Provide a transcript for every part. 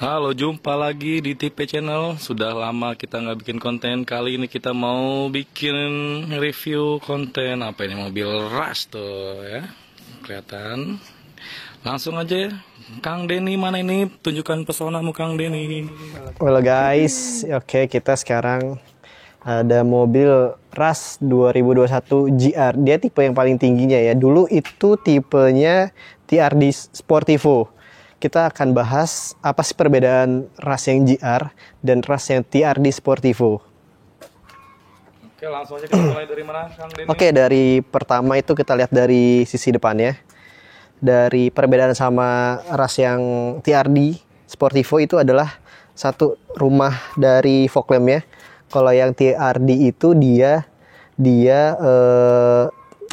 Halo, jumpa lagi di TP Channel. Sudah lama kita nggak bikin konten. Kali ini kita mau bikin review konten apa ini, mobil Rush tuh ya. Kelihatan. Langsung aja ya. Kang Denny mana ini? Tunjukkan pesonamu Kang Denny. Halo guys, oke kita sekarang ada mobil Rush 2021 GR. Dia tipe yang paling tingginya ya. Dulu itu tipenya TRD Sportivo. Kita akan bahas apa sih perbedaan Rush yang GR dan Rush yang TRD Sportivo. Oke, langsung aja kita mulai dari mana Kang Denny? Oke, dari pertama itu kita lihat dari sisi depannya. Dari perbedaan sama Rush yang TRD Sportivo itu adalah satu rumah dari fog lamp ya. Kalau yang TRD itu dia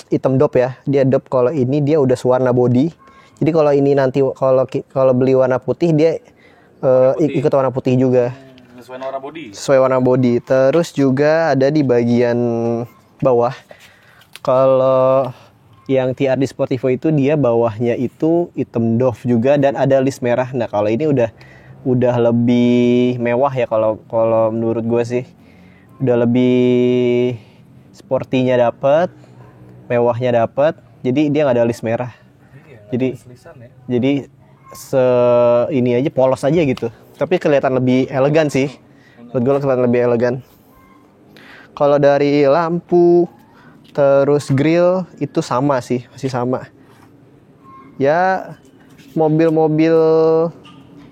hitam dop ya. Dia dop, kalau ini dia udah warna body. Jadi kalau ini nanti kalau beli warna putih dia ikut warna putih juga. Sesuai warna body. Sesuai warna body. Terus juga ada di bagian bawah. Kalau yang TRD Sportivo itu dia bawahnya itu hitam doff juga dan ada list merah. Nah kalau ini udah lebih mewah ya kalau menurut gue sih. Udah lebih sportinya dapet, mewahnya dapet. Jadi dia nggak ada list merah. Jadi ini aja polos aja gitu. Tapi kelihatan lebih elegan sih. Menurut gue kelihatan lebih elegan. Kalau dari lampu terus grill itu sama sih, masih sama. Ya mobil-mobil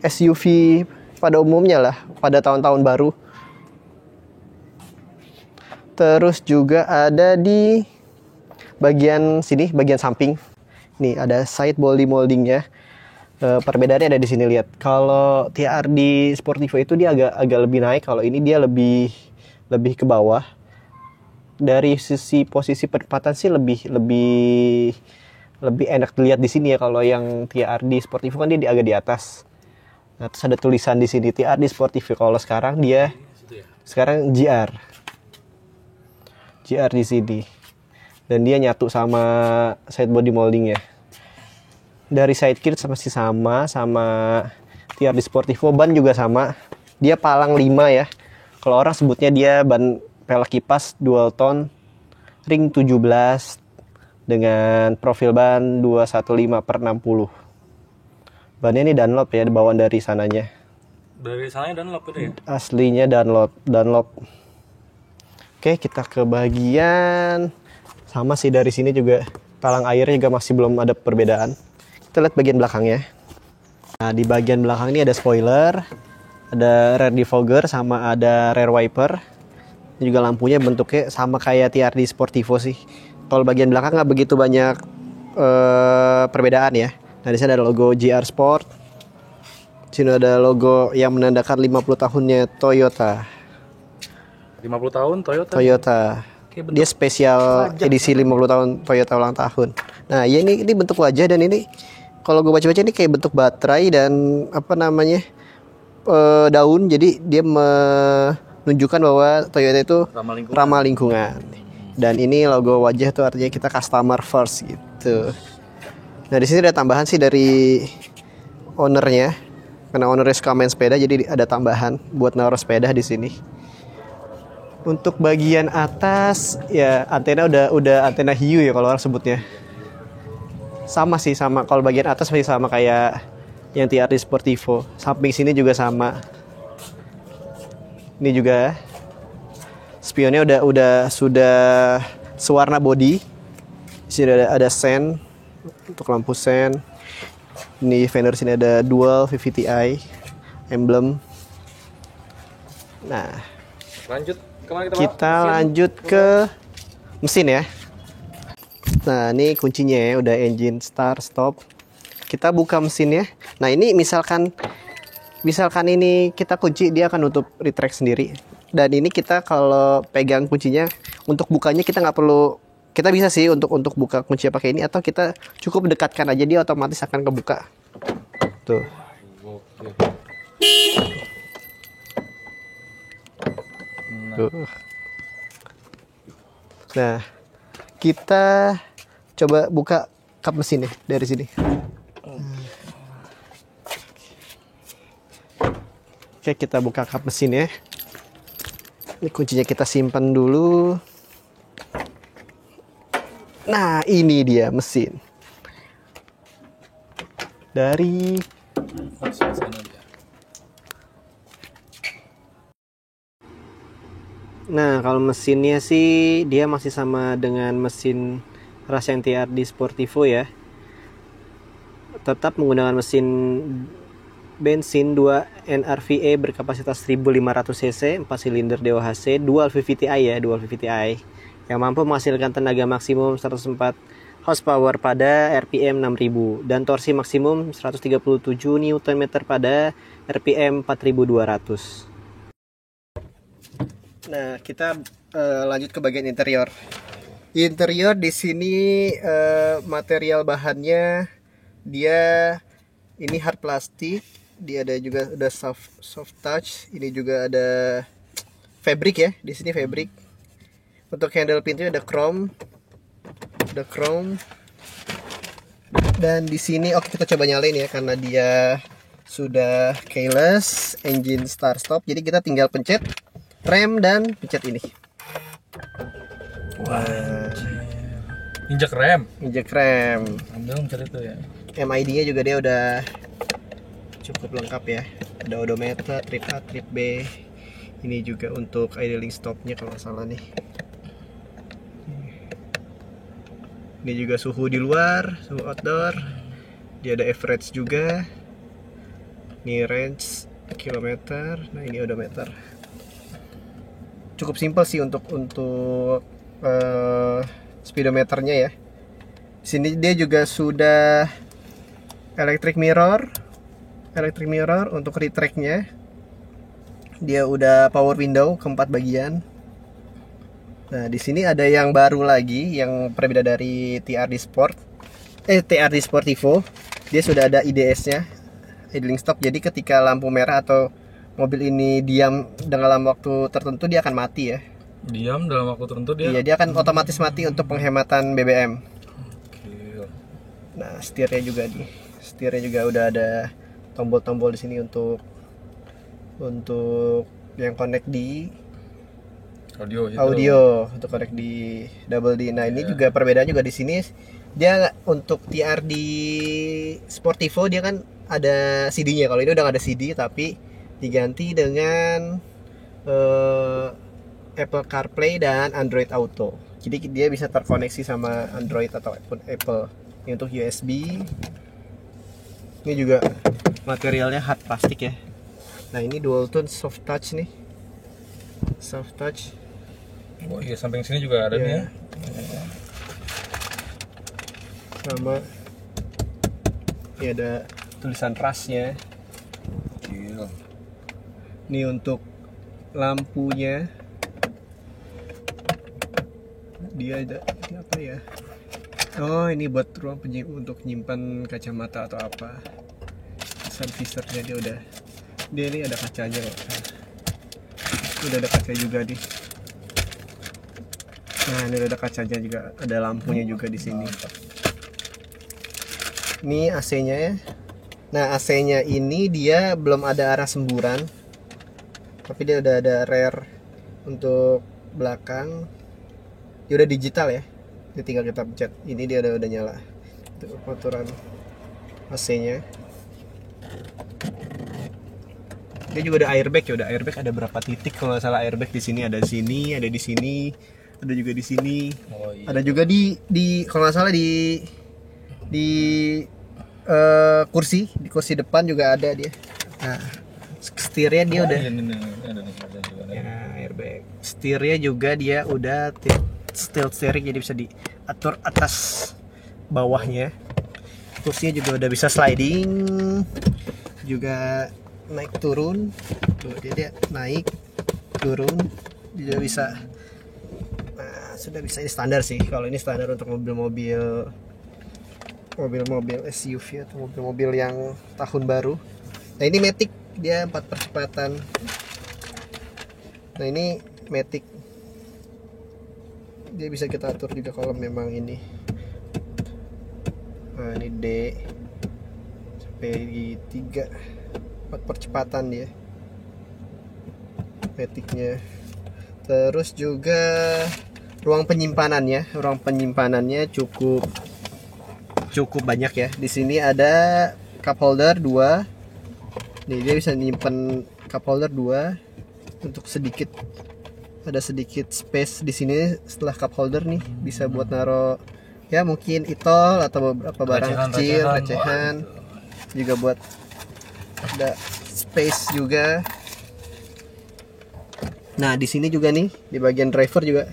SUV pada umumnya lah, pada tahun-tahun baru. Terus juga ada di bagian sini, bagian samping. Nih ada side body moldingnya. Perbedaannya ada di sini, lihat. Kalau TRD Sportivo itu dia agak lebih naik, kalau ini dia lebih ke bawah. Dari sisi posisi penempatan sih lebih enak dilihat di sini ya. Kalau yang TRD Sportivo kan dia agak di atas. Nah, terus ada tulisan di sini TRD Sportivo. Kalau sekarang dia GR di sini. Dan dia nyatu sama side body moldingnya. Dari side kit masih sama TRD Sportivo. Ban juga sama. Dia palang 5 ya. Kalau orang sebutnya dia ban pelek kipas dual tone ring 17 dengan profil ban 215/60. Bannya ini Dunlop ya, bawaan dari sananya. Dari sananya Dunlop itu ya? Aslinya Dunlop. Oke, kita ke bagian sama sih, dari sini juga talang airnya juga masih belum ada perbedaan. Kita lihat bagian belakangnya. Nah, di bagian belakang ini ada spoiler, ada rear defogger sama ada rear wiper. Ini juga lampunya bentuknya sama kayak TRD Sportivo sih. Kalau bagian belakang nggak begitu banyak perbedaan ya. Nah, di sini ada logo GR Sport. Di sini ada logo yang menandakan 50 tahunnya Toyota. 50 tahun Toyota. Dia spesial edisi 50 tahun Toyota ulang tahun. Nah, ya ini bentuk wajah, dan ini kalau gue baca-baca ini kayak bentuk baterai dan daun. Jadi dia menunjukkan bahwa Toyota itu ramah lingkungan. Dan ini logo wajah tuh artinya kita customer first gitu. Nah, di sini ada tambahan sih dari ownernya. Karena ownernya suka main sepeda, jadi ada tambahan buat naruh sepeda di sini. Untuk bagian atas ya antena udah antena hiu ya kalau orang sebutnya. Sama sih, sama. Kalau bagian atas masih sama kayak yang TRD Sportivo. Samping sini juga sama. Ini juga spionnya sudah sewarna body. Di sini ada sen untuk lampu sen. Ini fender sini ada dual VVTi emblem. Nah, kita lanjut ke mesin ya. Nah, ini kuncinya ya, udah engine start stop. Kita buka mesinnya. Nah, ini misalkan ini kita kunci, dia akan nutup retract sendiri. Dan ini kita kalau pegang kuncinya, untuk bukanya kita nggak perlu, kita bisa sih untuk buka kunci pakai ini, atau kita cukup dekatkan aja, dia otomatis akan kebuka. Tuh. Nah, kita coba buka kap mesinnya dari sini. Oke, kita buka kap mesin ya. Ini kuncinya kita simpan dulu. Nah, ini dia mesin. Dari Nah, kalau mesinnya sih dia masih sama dengan mesin Rasen TRD Sportivo ya. Tetap menggunakan mesin bensin 2 NRVE berkapasitas 1500 cc, 4 silinder DOHC, dual VVTi ya, dual VVTi yang mampu menghasilkan tenaga maksimum 104 horsepower pada RPM 6000 dan torsi maksimum 137 Nm pada RPM 4200. Nah, kita lanjut ke bagian interior. Interior di sini material bahannya dia ini hard plastik. Dia ada juga udah soft touch. Ini juga ada fabric ya. Di sini fabric. Untuk handle pintunya ada chrome. Dan di sini oke, kita coba nyalain ya karena dia sudah keyless, engine start stop. Jadi kita tinggal pencet rem dan pencet ini. Wah. Injek rem. Ambil mencet itu ya. MID-nya juga dia udah cukup lengkap ya. Ada odometer, trip A, trip B. Ini juga untuk idling stopnya kalau nggak salah nih. Ini juga suhu di luar, suhu outdoor. Dia ada average juga. Ini range kilometer. Nah, ini odometer. Cukup simpel sih untuk speedometernya ya. Di sini dia juga sudah electric mirror untuk retracknya. Dia udah power window keempat bagian. Nah, di sini ada yang baru lagi yang berbeda dari TRD Sportivo. Dia sudah ada IDS-nya, idling stop. Jadi ketika lampu merah atau mobil ini diam dalam waktu tertentu dia akan mati ya. Diam dalam waktu tertentu dia? Iya, dia akan otomatis mati untuk penghematan BBM. Oke. Nah, setirnya juga udah ada tombol-tombol di sini untuk yang connect di audio untuk connect di double D. Nah, ini juga perbedaannya juga di sini. Dia untuk TRD Sportivo dia kan ada CD-nya. Kalau ini udah gak ada CD tapi diganti dengan Apple CarPlay dan Android Auto. Jadi dia bisa terkoneksi sama Android ataupun Apple. Ini untuk USB. Ini juga materialnya hard plastik ya. Nah, ini dual tone soft touch nih. Soft touch. Oh iya, samping sini juga ada nih ya. Sama ini ada tulisan RAS-nya. Gila. Ini untuk lampunya. Dia ada ini apa ya? Oh, ini buat ruang untuk nyimpan kacamata atau apa. Sun visornya dia ini ada kacanya kok. Udah ada kaca juga nih. Nah, ini udah ada kacanya juga, ada lampunya juga di sini. Ini AC-nya ya. Nah, AC-nya ini dia belum ada arah semburan. Tapi dia udah ada rear untuk belakang. Dia udah digital ya. Ini tinggal kita pencet. Ini dia udah nyala. Itu pengaturan AC-nya. Dia juga ada airbag ya, ada berapa titik kalau nggak salah airbag di sini, ada di sini, ada di sini, ada juga di sini. Oh, iya. Ada juga di kalau nggak salah di kursi depan juga ada dia. Nah, setirnya dia udah ya, airbag. Setirnya juga dia udah tilt steering, jadi bisa diatur atas bawahnya. Kursinya juga udah bisa sliding, juga naik turun. Tuh, dia naik turun juga bisa. Nah, sudah bisa. Ini standar sih, kalau ini standar untuk mobil-mobil SUV atau mobil-mobil yang tahun baru. Nah, ini Matic, dia 4 percepatan. Nah, ini Matic, dia bisa kita atur juga kalau memang ini. Nah, ini D sampai di 3 4 percepatan dia. maticnya. Terus juga ruang penyimpanannya cukup banyak ya. Di sini ada cup holder 2. Nih dia bisa nyimpen cup holder 2 untuk ada sedikit space di sini setelah cup holder nih, bisa buat naro ya mungkin itol atau beberapa barang kecil, recehan. Juga buat ada space juga. Nah, di sini juga nih di bagian driver juga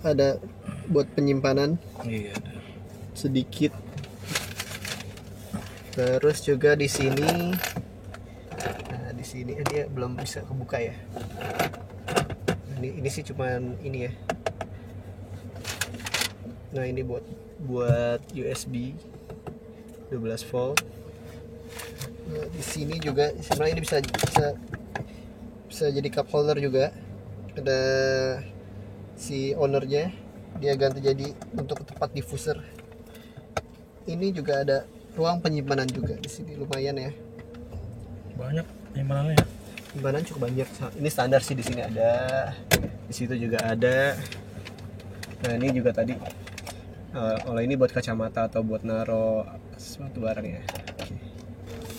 ada buat penyimpanan. Iya. Sedikit. Terus juga di sini, nah di sini dia belum bisa kebuka ya. Ini sih cuman ini ya. Nah ini buat USB 12 volt. Nah, di sini juga sebenarnya ini bisa jadi cup holder juga. Ada si ownernya, dia ganti jadi untuk tempat diffuser. Ini juga ada ruang penyimpanan juga di sini, lumayan ya. Banyak penyimpanannya ya. Penyimpanan cukup banyak. Ini standar sih, di sini ada, di situ juga ada. Nah ini juga tadi kalau ini buat kacamata atau buat naro sesuatu barang ya.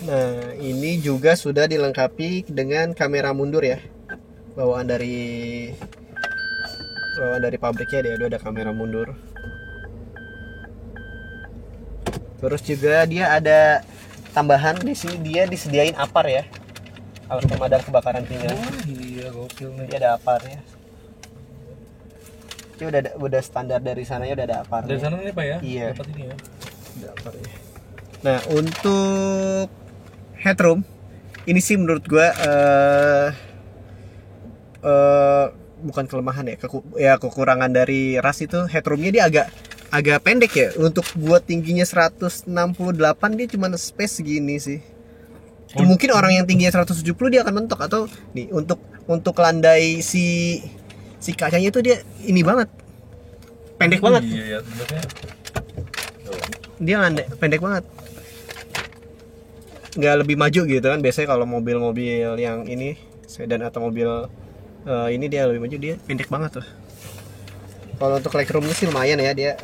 Nah ini juga sudah dilengkapi dengan kamera mundur ya, bawaan dari pabriknya. Dia ada kamera mundur. Terus juga dia ada tambahan di sini, dia disediain apar ya, alat pemadam kebakaran ringan. Oh iya, gokil nih. Dia ada apar ya. Ini udah standar dari sananya, udah ada apar. Dari sana nih Pak ya? Iya. Dapat ini ya. Ada apar ya. Nah untuk headroom ini sih menurut gua bukan kelemahan ya, kekurangan dari RAS itu headroomnya dia agak pendek ya. Untuk buat tingginya 168 dia cuma space segini sih. Mungkin orang yang tingginya 170 dia akan mentok, atau nih untuk landai si kacanya itu dia ini banget. Pendek banget. Iya, bentuknya. Dia landai pendek banget. Nggak lebih maju gitu kan. Biasanya kalau mobil-mobil yang ini sedan atau mobil ini dia lebih maju, dia pendek banget tuh. Kalau untuk legroomnya sih lumayan ya, dia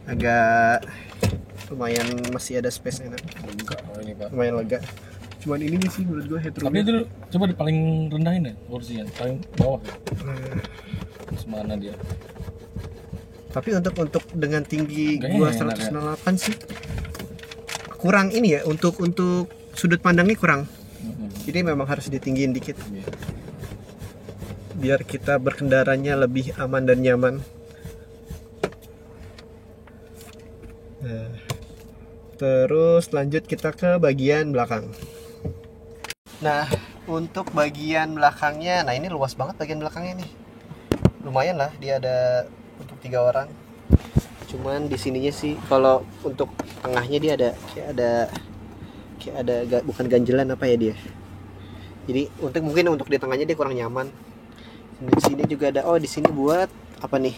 agak lumayan, masih ada space enak. Lega ini Pak. Lumayan lega. Cuman ini sih menurut gue headroomnya. Tapi itu coba di paling rendahin ya kursinya, paling bawah ya. Semana dia. Tapi untuk dengan tinggi Kayaknya gua enak 168 sih kurang ini ya, untuk sudut pandangnya kurang. Jadi memang harus ditinggiin dikit. Biar kita berkendaranya lebih aman dan nyaman. Nah, terus lanjut kita ke bagian belakang. Nah, untuk bagian belakangnya, nah ini luas banget bagian belakangnya nih. Lumayan lah, dia ada untuk 3 orang. Cuman di sininya sih, kalau untuk tengahnya dia ada kayak ada bukan ganjelan apa ya dia. Jadi mungkin untuk di tengahnya dia kurang nyaman. Di sini juga ada, di sini buat apa nih?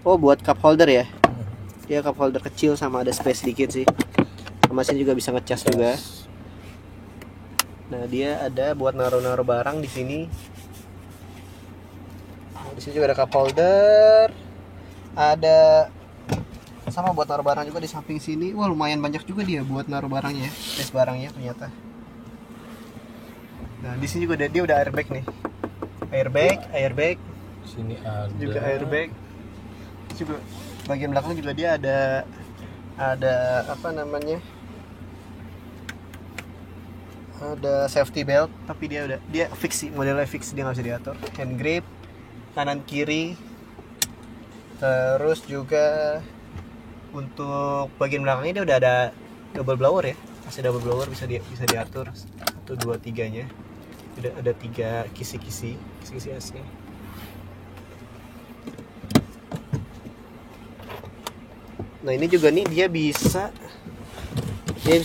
Oh, buat cup holder ya. Dia cup holder kecil sama ada space sedikit sih. Sama sini juga bisa ngecas juga. Nah, dia ada buat naruh-naruh barang di sini. Nah, di sini juga ada cup holder. Ada sama buat naruh barang juga di samping sini. Wah, lumayan banyak juga dia buat naruh barangnya, space barangnya ternyata. Nah, di sini juga dia udah airbag nih. Airbag. Sini ada. Juga airbag. Juga bagian belakang juga dia ada apa namanya? Ada safety belt, tapi dia fix sih, modelnya fix, dia nggak bisa diatur. Hand grip kanan kiri. Terus juga untuk bagian belakangnya dia udah ada double blower ya, masih double blower, bisa diatur 1, 2, 3-nya. Udah ada 3 kisi-kisi AC. Nah ini juga nih dia bisa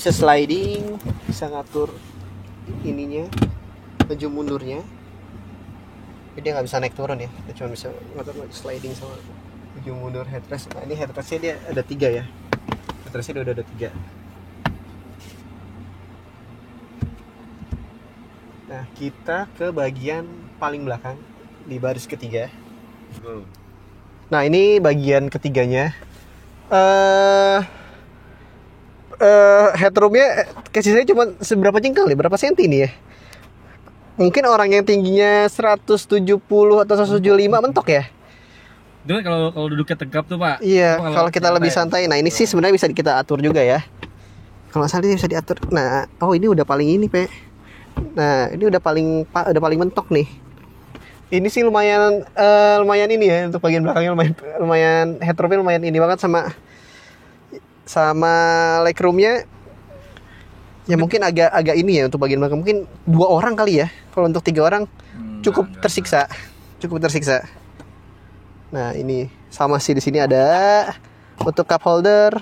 sliding, bisa ngatur ininya, maju mundurnya. Jadi dia nggak bisa naik turun ya, dia cuma bisa ngatur sliding sama maju mundur headrest. Nah ini headrestnya dia ada 3 ya, headrestnya udah ada 3. Nah, kita ke bagian paling belakang di baris ketiga. Nah, ini bagian ketiganya. Headroomnya kasih saya cuma seberapa jengkal ya? Berapa senti nih ya? Mungkin orang yang tingginya 170 atau 175 mentok ya? Itu kalau duduknya tegap tuh Pak. Iya, kalau kita lebih santai. Nah, ini sih sebenarnya bisa kita atur juga ya. Kalau nggak salah ini bisa diatur. Nah, oh ini udah paling ini, Pe. Nah, ini udah paling mentok nih. Ini sih lumayan ini ya untuk bagian belakangnya lumayan headroomnya lumayan ini banget sama legroomnya. Ya mungkin agak ini ya untuk bagian belakang, mungkin 2 orang kali ya. Kalau untuk 3 orang cukup tersiksa. Nah, ini sama sih di sini ada untuk cup holder,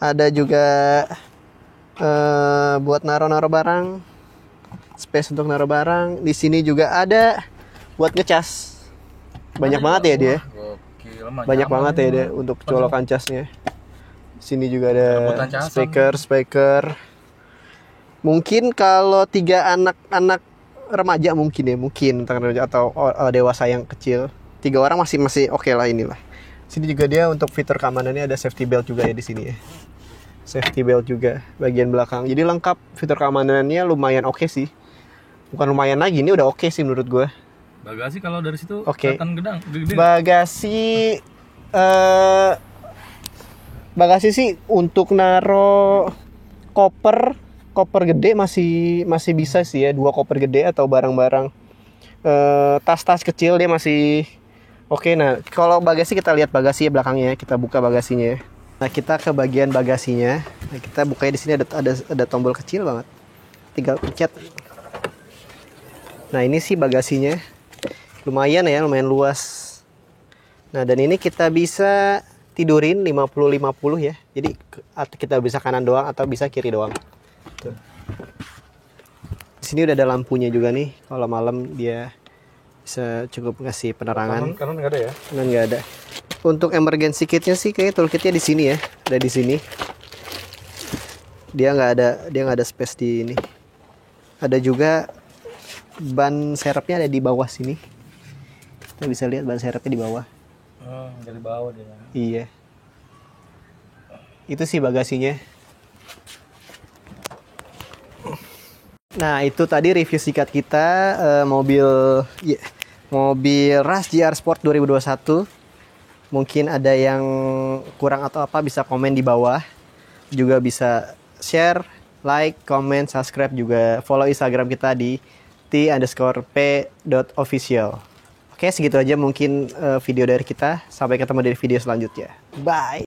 ada juga buat naruh barang, space untuk naruh barang. Di sini juga ada buat ngecas. Banyak banget ya dia. Banyak banget ya dia untuk colokan casnya. Sini juga ada speaker. Mungkin kalau 3 anak remaja mungkin atau dewasa yang kecil, 3 orang masih oke lah inilah. Sini juga dia untuk fitur keamanannya ada safety belt juga ya di sini ya. Safety belt juga bagian belakang. Jadi lengkap, fitur keamanannya lumayan oke sih. Bukan lumayan lagi, ini udah oke sih menurut gue. Bagasi kalau dari situ kelihatan gede. Bagasi sih untuk naro koper gede masih bisa sih ya, 2 koper gede atau barang-barang tas-tas kecil dia masih oke. Nah, kalau bagasi kita lihat bagasi belakangnya, kita buka bagasinya. Nah, kita ke bagian bagasinya. Nah, kita bukanya di sini ada tombol kecil banget. Tinggal pencet. Nah, ini sih bagasinya. Lumayan luas. Nah, dan ini kita bisa tidurin 50-50 ya. Jadi kita bisa kanan doang atau bisa kiri doang. Tuh. Di sini udah ada lampunya juga nih. Kalau malam dia bisa cukup ngasih penerangan. Kanan nggak ada ya? Kanan nggak ada. Untuk emergency kitnya sih kayak toolkitnya di sini ya. Ada di sini. Dia nggak ada space di ini. Ada juga ban serepnya ada di bawah sini. Kita bisa lihat ban serepnya di bawah. Dari bawah dia. Iya. Itu sih bagasinya. Nah, itu tadi review singkat kita mobil Rush GR Sport 2021. Mungkin ada yang kurang atau apa bisa komen di bawah. Juga bisa share, like, comment, subscribe, juga follow Instagram kita di t_p.official. Oke, segitu aja mungkin video dari kita. Sampai ketemu di video selanjutnya. Bye.